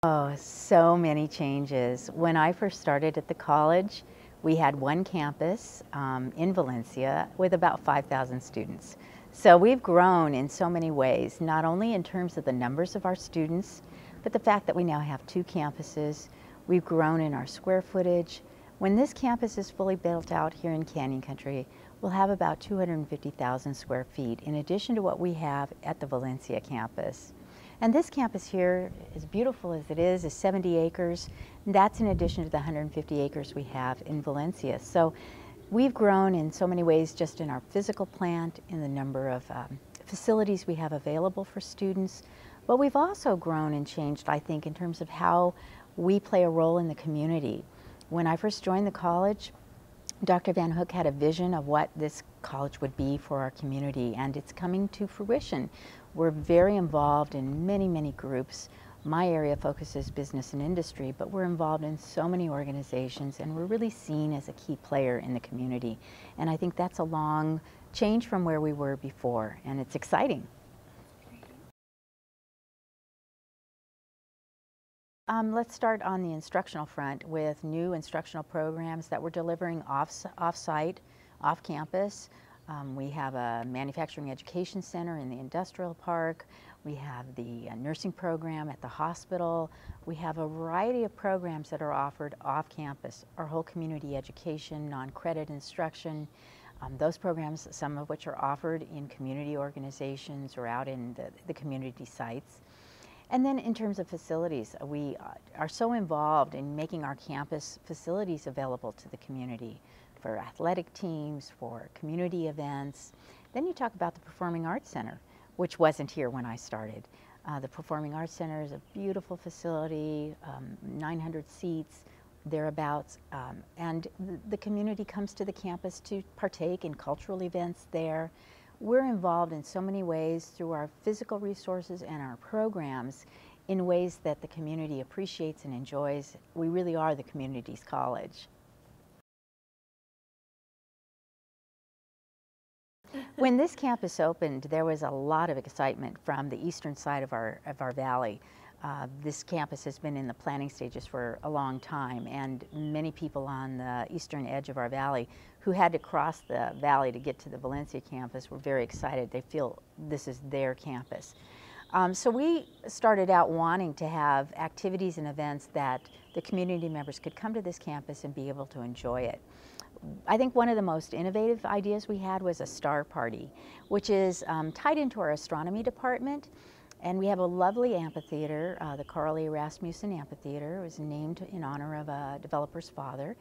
Oh, so many changes. When I first started at the college, we had one campus in Valencia with about 5,000 students. So we've grown in so many ways, not only in terms of the numbers of our students, but the fact that we now have two campuses. We've grown in our square footage. When this campus is fully built out here in Canyon Country, we'll have about 250,000 square feet in addition to what we have at the Valencia campus. And this campus here, as beautiful as it is 70 acres. That's in addition to the 150 acres we have in Valencia. So we've grown in so many ways just in our physical plant, in the number of facilities we have available for students. But we've also grown and changed, I think, in terms of how we play a role in the community. When I first joined the college, Dr. Van Hook had a vision of what this college would be for our community, and it's coming to fruition. We're very involved in many, many groups. My area focuses business and industry, but we're involved in so many organizations, and we're really seen as a key player in the community. And I think that's a long change from where we were before, and it's exciting. Let's start on the instructional front with new instructional programs that we're delivering off-site, off-campus. We have a manufacturing education center in the industrial park. We have the nursing program at the hospital. We have a variety of programs that are offered off-campus. Our whole community education, non-credit instruction, those programs, some of which are offered in community organizations or out in the community sites. And then in terms of facilities, we are so involved in making our campus facilities available to the community for athletic teams, for community events. Then you talk about the Performing Arts Center, which wasn't here when I started. The Performing Arts Center is a beautiful facility, 900 seats, thereabouts, and the community comes to the campus to partake in cultural events there. We're involved in so many ways through our physical resources and our programs in ways that the community appreciates and enjoys. We really are the community's college. When this campus opened, there was a lot of excitement from the eastern side of our valley. This campus has been in the planning stages for a long time, and many people on the eastern edge of our valley who had to cross the valley to get to the Valencia campus were very excited. They feel this is their campus. So we started out wanting to have activities and events that the community members could come to this campus and be able to enjoy it. I think one of the most innovative ideas we had was a star party, which is tied into our astronomy department. And we have a lovely amphitheater, the Carl A. Rasmussen Amphitheater. It was named in honor of a developer's father.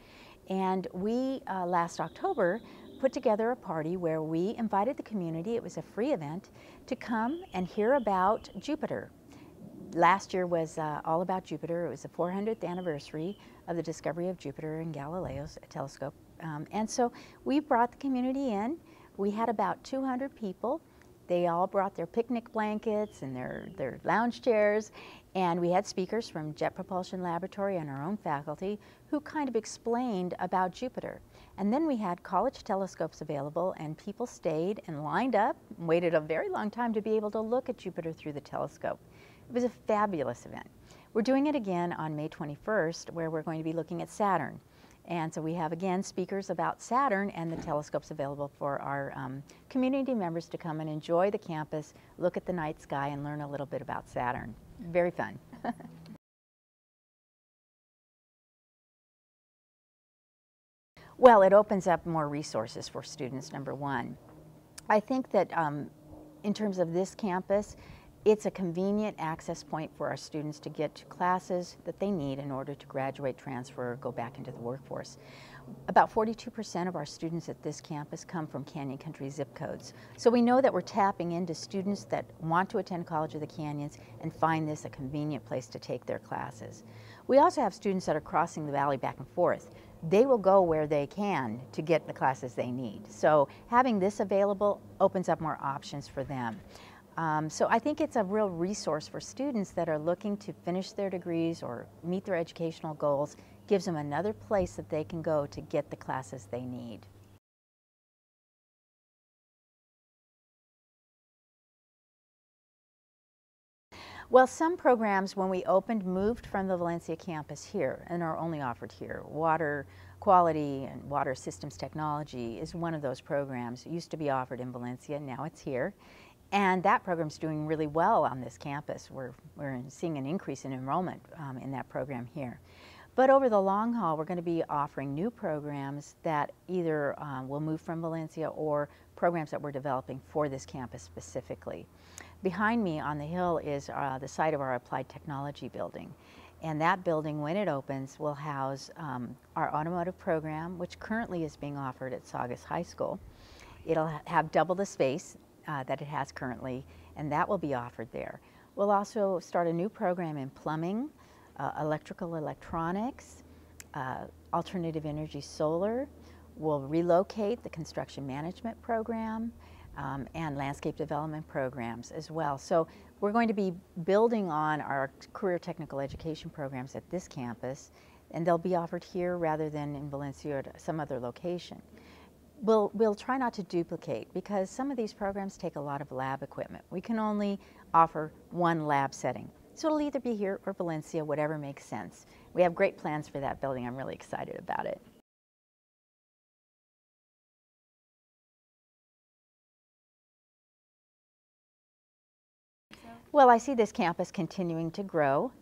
And we, last October, put together a party where we invited the community, it was a free event, to come and hear about Jupiter. Last year was all about Jupiter. It was the 400th anniversary of the discovery of Jupiter in Galileo's telescope. And so we brought the community in. We had about 200 people. They all brought their picnic blankets and their lounge chairs, and we had speakers from Jet Propulsion Laboratory and our own faculty who kind of explained about Jupiter. And then we had college telescopes available, and people stayed and lined up and waited a very long time to be able to look at Jupiter through the telescope. It was a fabulous event. We're doing it again on May 21st, where we're going to be looking at Saturn. And so we have, again, speakers about Saturn and the telescopes available for our community members to come and enjoy the campus, look at the night sky, and learn a little bit about Saturn. Very fun. Well, it opens up more resources for students, number one. I think that in terms of this campus, it's a convenient access point for our students to get to classes that they need in order to graduate, transfer, or go back into the workforce. About 42% of our students at this campus come from Canyon Country zip codes. So we know that we're tapping into students that want to attend College of the Canyons and find this a convenient place to take their classes. We also have students that are crossing the valley back and forth. They will go where they can to get the classes they need. So having this available opens up more options for them. So I think it's a real resource for students that are looking to finish their degrees or meet their educational goals, gives them another place that they can go to get the classes they need. Well, some programs, when we opened, moved from the Valencia campus here and are only offered here. Water quality and water systems technology is one of those programs. It used to be offered in Valencia, now it's here. And that program's doing really well on this campus. We're seeing an increase in enrollment in that program here. But over the long haul, we're going to be offering new programs that either will move from Valencia or programs that we're developing for this campus specifically. Behind me on the hill is the site of our Applied Technology building. And that building, when it opens, will house our automotive program, which currently is being offered at Saugus High School. It'll have double the space that it has currently, and that will be offered there. We'll also start a new program in plumbing, electrical electronics, alternative energy solar. We'll relocate the construction management program and landscape development programs as well. So we're going to be building on our career technical education programs at this campus, and they'll be offered here rather than in Valencia or at some other location. We'll try not to duplicate because some of these programs take a lot of lab equipment. We can only offer one lab setting. So it'll either be here or Valencia, whatever makes sense. We have great plans for that building. I'm really excited about it. Well, I see this campus continuing to grow.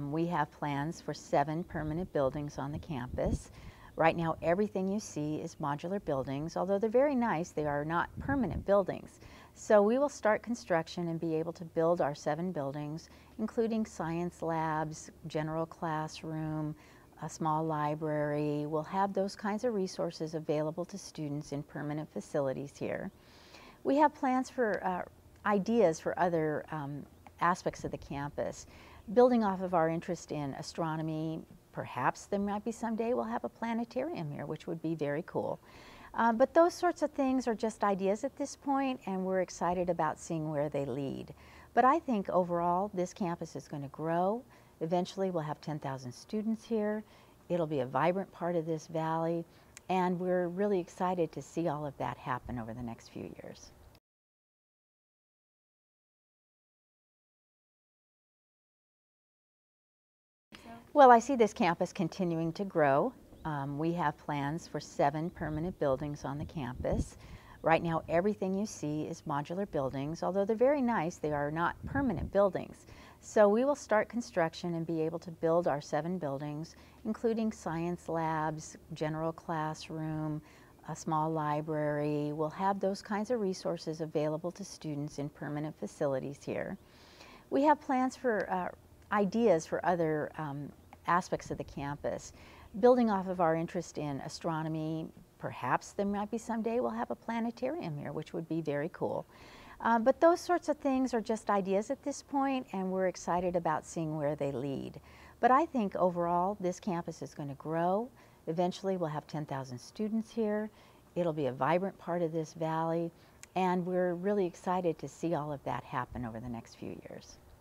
We have plans for 7 permanent buildings on the campus. Right now, everything you see is modular buildings. Although they're very nice, they are not permanent buildings. So we will start construction and be able to build our 7 buildings, including science labs, general classroom, a small library. We'll have those kinds of resources available to students in permanent facilities here. We have plans for ideas for other aspects of the campus. Building off of our interest in astronomy, perhaps there might be someday we'll have a planetarium here, which would be very cool. But those sorts of things are just ideas at this point, and we're excited about seeing where they lead. But I think overall, this campus is going to grow. Eventually, we'll have 10,000 students here. It'll be a vibrant part of this valley, and we're really excited to see all of that happen over the next few years. Well, I see this campus continuing to grow. We have plans for 7 permanent buildings on the campus. Right now, everything you see is modular buildings. Although they're very nice, they are not permanent buildings. So we will start construction and be able to build our 7 buildings, including science labs, general classroom, a small library. We'll have those kinds of resources available to students in permanent facilities here. We have plans for ideas for other aspects of the campus. Building off of our interest in astronomy, perhaps there might be someday we'll have a planetarium here, which would be very cool. But those sorts of things are just ideas at this point, and we're excited about seeing where they lead. But I think overall, this campus is going to grow. Eventually, we'll have 10,000 students here. It'll be a vibrant part of this valley, and we're really excited to see all of that happen over the next few years.